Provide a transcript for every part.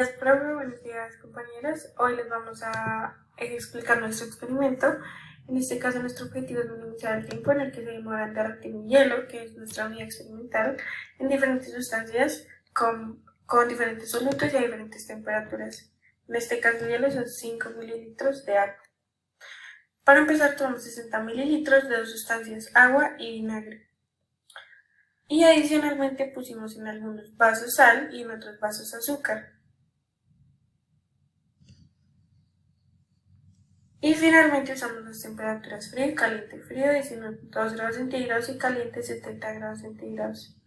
Profe, buenos días compañeros. Hoy les vamos a explicar nuestro experimento. En este caso nuestro objetivo es minimizar el tiempo en el que se demora en derretir un hielo, que es nuestra unidad experimental, en diferentes sustancias con diferentes solutos y a diferentes temperaturas. En este caso el hielo son 5 mililitros de agua. Para empezar tomamos 60 mililitros de dos sustancias, agua y vinagre. Y adicionalmente pusimos en algunos vasos sal y en otros vasos azúcar. Y finalmente usamos las temperaturas frío y caliente. Frío 19.2 grados centígrados y caliente 70 grados centígrados.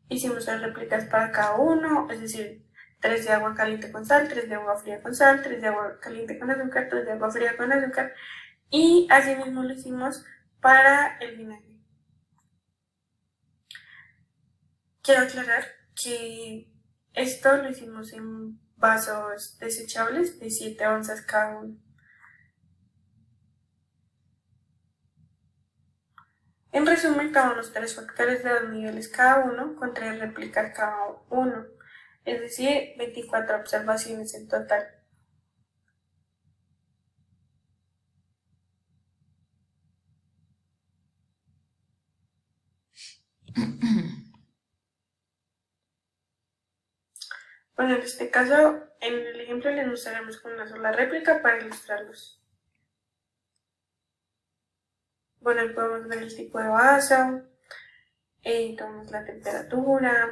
Hicimos las réplicas para cada uno, es decir, 3 de agua caliente con sal, 3 de agua fría con sal, 3 de agua caliente con azúcar, 3 de agua fría con azúcar. Y así mismo lo hicimos para el vinagre. Quiero aclarar que esto lo hicimos en vasos desechables de 7 onzas cada uno. En resumen, tomamos 3 factores de 2 niveles cada uno, con 3 réplicas cada uno, es decir, 24 observaciones en total. Bueno, en este caso, en el ejemplo les mostraremos con una sola réplica para ilustrarlos. Bueno, ahí podemos ver el tipo de vaso, tomamos la temperatura.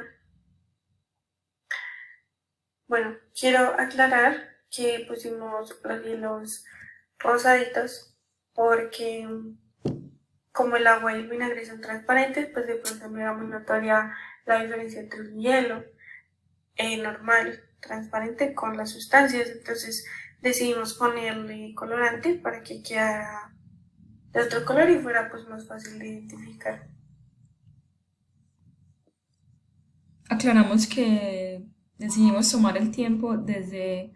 Bueno, quiero aclarar que pusimos los hielos rosaditos porque como el agua y el vinagre son transparentes, pues de pronto me era muy notoria la diferencia entre un hielo normal, transparente, con las sustancias. Entonces decidimos ponerle colorante para que quedara de otro color y fuera pues más fácil de identificar. Aclaramos que decidimos tomar el tiempo desde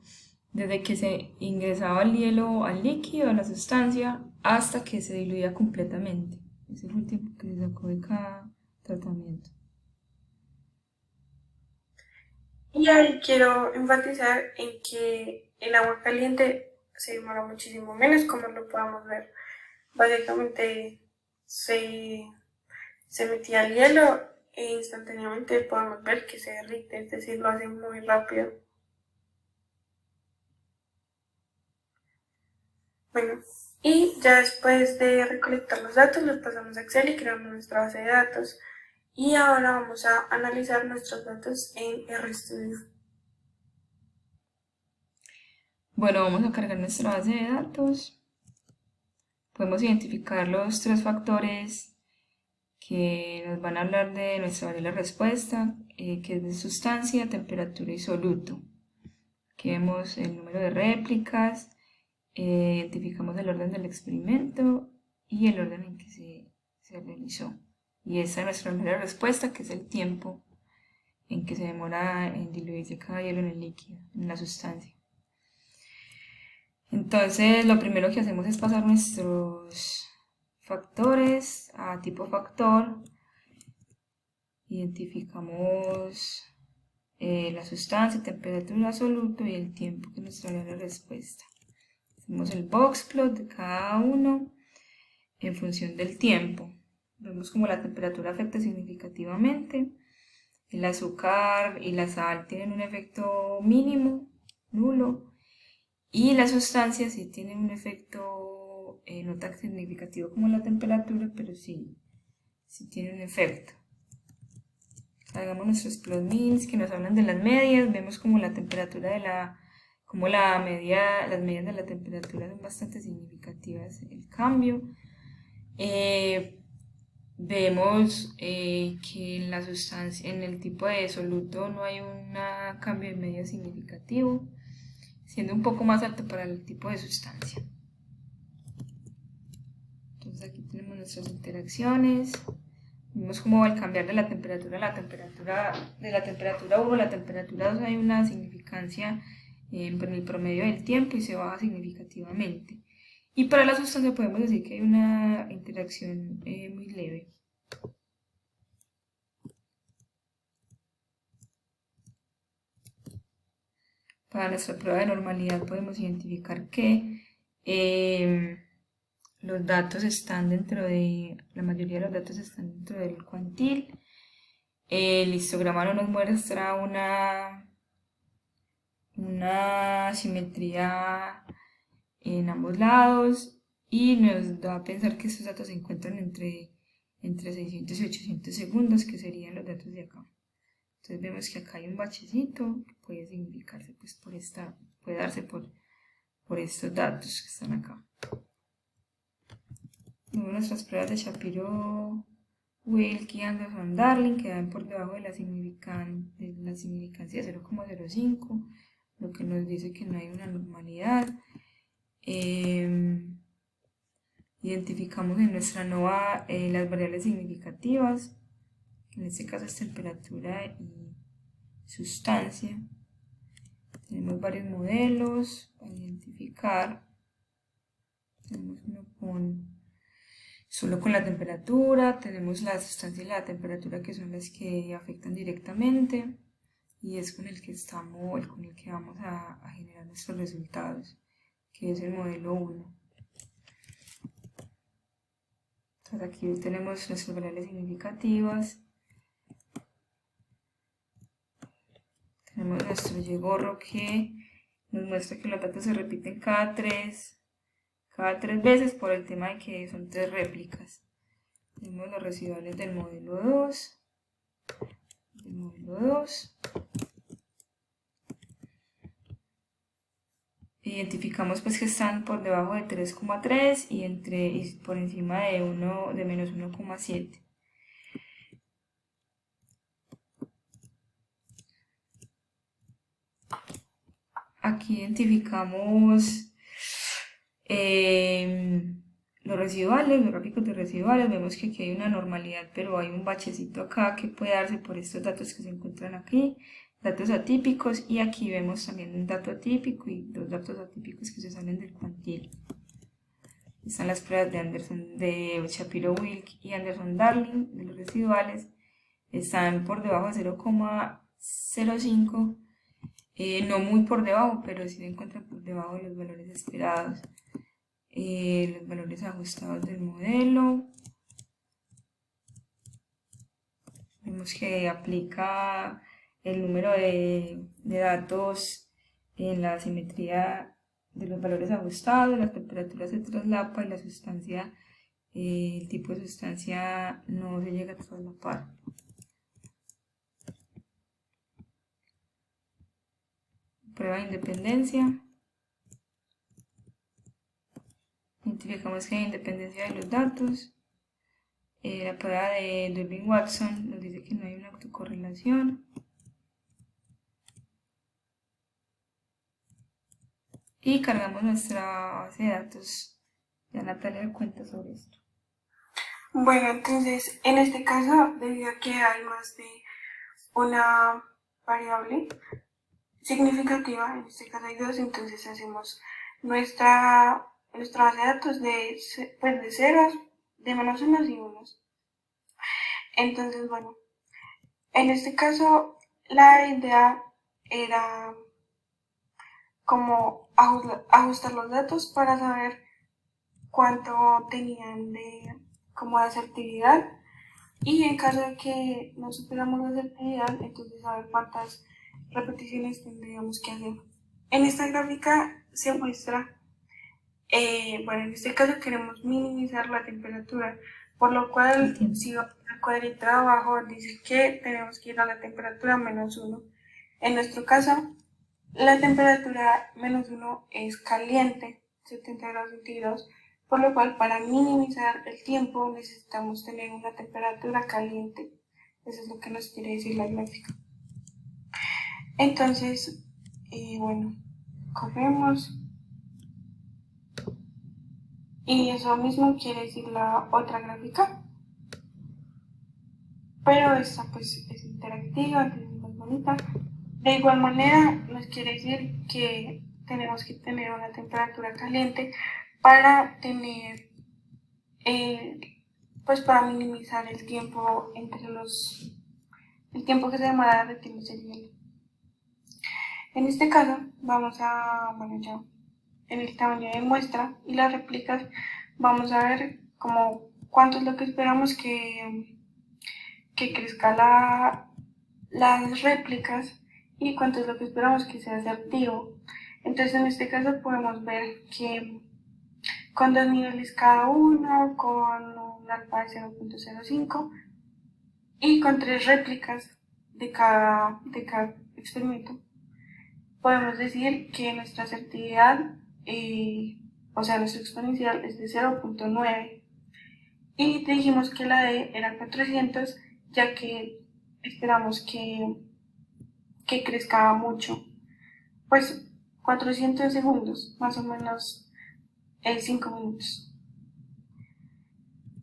que se ingresaba el hielo al líquido, a la sustancia, hasta que se diluía completamente. Ese fue el tiempo que se sacó de cada tratamiento. Y ahí quiero enfatizar en que el agua caliente se demora muchísimo menos, como lo podamos ver. Básicamente se metía el hielo e instantáneamente podemos ver que se derrite, es decir, lo hace muy rápido. Bueno, y ya después de recolectar los datos, los pasamos a Excel y creamos nuestra base de datos. Y ahora vamos a analizar nuestros datos en RStudio. Bueno, vamos a cargar nuestra base de datos. Podemos identificar los 3 factores que nos van a hablar de nuestra variable respuesta, que es de sustancia, temperatura y soluto. Aquí vemos el número de réplicas, identificamos el orden del experimento y el orden en que se realizó. Y esta es nuestra primera respuesta, que es el tiempo en que se demora en diluirse cada hielo en el líquido, en la sustancia. Entonces, lo primero que hacemos es pasar nuestros factores a tipo factor. Identificamos la sustancia, temperatura, soluto y el tiempo que nos traerá la respuesta. Hacemos el box plot de cada uno en función del tiempo. Vemos como la temperatura afecta significativamente. El azúcar y la sal tienen un efecto mínimo, nulo, y las sustancias sí tienen un efecto no tan significativo como la temperatura, pero sí tienen un efecto. Hagamos nuestros plot means que nos hablan de las medias. Vemos como la temperatura como las medias de la temperatura son bastante significativas el cambio. Vemos que en la sustancia, en el tipo de soluto no hay un cambio de media significativo, siendo un poco más alto para el tipo de sustancia. Entonces aquí tenemos nuestras interacciones. Vemos cómo al cambiar de la temperatura a la temperatura, de la temperatura 1 a la temperatura 2 hay una significancia en el promedio del tiempo y se baja significativamente. Y para la sustancia podemos decir que hay una interacción muy leve. Para nuestra prueba de normalidad podemos identificar que los datos están dentro de, la mayoría de los datos están dentro del cuantil. El histograma no nos muestra una simetría en ambos lados y nos da a pensar que estos datos se encuentran entre 600 y 800 segundos, que serían los datos de acá. Entonces vemos que acá hay un bachecito que puede significarse pues puede darse por estos datos que están acá. Vemos nuestras pruebas de Shapiro, Wilk y Anderson Darling quedan por debajo de la significancia 0,05, lo que nos dice que no hay una normalidad. Identificamos en nuestra NOVA las variables significativas, en este caso es temperatura y sustancia. Tenemos varios modelos para identificar. Tenemos uno solo con la temperatura, tenemos la sustancia y la temperatura que son las que afectan directamente, y es con el que vamos a generar nuestros resultados, que es el modelo 1. Entonces aquí tenemos nuestras variables significativas. Tenemos nuestro Y-gorro que nos muestra que los datos se repiten cada tres veces por el tema de que son 3 réplicas. Tenemos los residuales del modelo 2. Identificamos pues que están por debajo de 3,3 y por encima de menos 1,7. Aquí identificamos los residuales, los gráficos de residuales. Vemos que aquí hay una normalidad, pero hay un bachecito acá que puede darse por estos datos que se encuentran aquí, datos atípicos, y aquí vemos también un dato atípico y 2 datos atípicos que se salen del cuantil. Están las pruebas de Shapiro, Wilk y Anderson Darling de los residuales. Están por debajo de 0,05. No muy por debajo, pero sí se encuentran por debajo de los valores esperados. Los valores ajustados del modelo. Vemos que aplica el número de datos en la simetría de los valores ajustados, las temperaturas se traslapa y la sustancia, el tipo de sustancia no se llega a traslapar. Prueba de independencia. Identificamos que hay independencia de los datos. La prueba de Durbin-Watson nos dice que no hay una autocorrelación. Y cargamos nuestra base de datos. Ya Natalia cuenta sobre esto. Bueno, entonces, en este caso, debido a que hay más de una variable significativa, en este caso hay 2, entonces hacemos nuestra base de datos de ceros, de menos unos y unos. Entonces, bueno, en este caso la idea era como ajustar los datos para saber cuánto tenían de asertividad, y en caso de que no superamos la asertividad, entonces saber cuántas repeticiones tendríamos que hacer. En esta gráfica se muestra, bueno, en este caso queremos minimizar la temperatura, por lo cual si vamos al cuadrito de abajo dice que tenemos que ir a la temperatura menos 1. En nuestro caso, la temperatura menos 1 es caliente, 70 grados centígrados, por lo cual para minimizar el tiempo necesitamos tener una temperatura caliente. Eso es lo que nos quiere decir la gráfica. Entonces, bueno, corremos. Y eso mismo quiere decir la otra gráfica. Pero esta pues es interactiva, es más bonita. De igual manera nos quiere decir que tenemos que tener una temperatura caliente para tener, pues para minimizar el tiempo el tiempo que se demora derretirse el hielo. En este caso vamos a, bueno, ya en el tamaño de muestra y las réplicas vamos a ver como cuánto es lo que esperamos que crezca las réplicas y cuánto es lo que esperamos que sea asertivo. Entonces en este caso podemos ver que con 2 niveles cada uno, con un alfa de 0.05 y con 3 réplicas de cada experimento, podemos decir que nuestra asertividad, o sea, nuestro exponencial es de 0.9 y dijimos que la D era 400, ya que esperamos que crezca mucho. Pues 400 segundos, más o menos 5 minutos.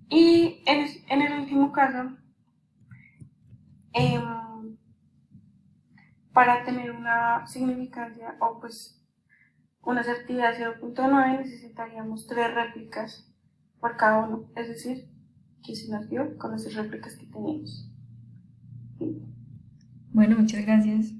Y en el último caso, eh, para tener una significancia o pues una asertividad de 0.9 necesitaríamos 3 réplicas por cada uno, es decir, que se nos dio con las 3 réplicas que teníamos. Bueno, muchas gracias.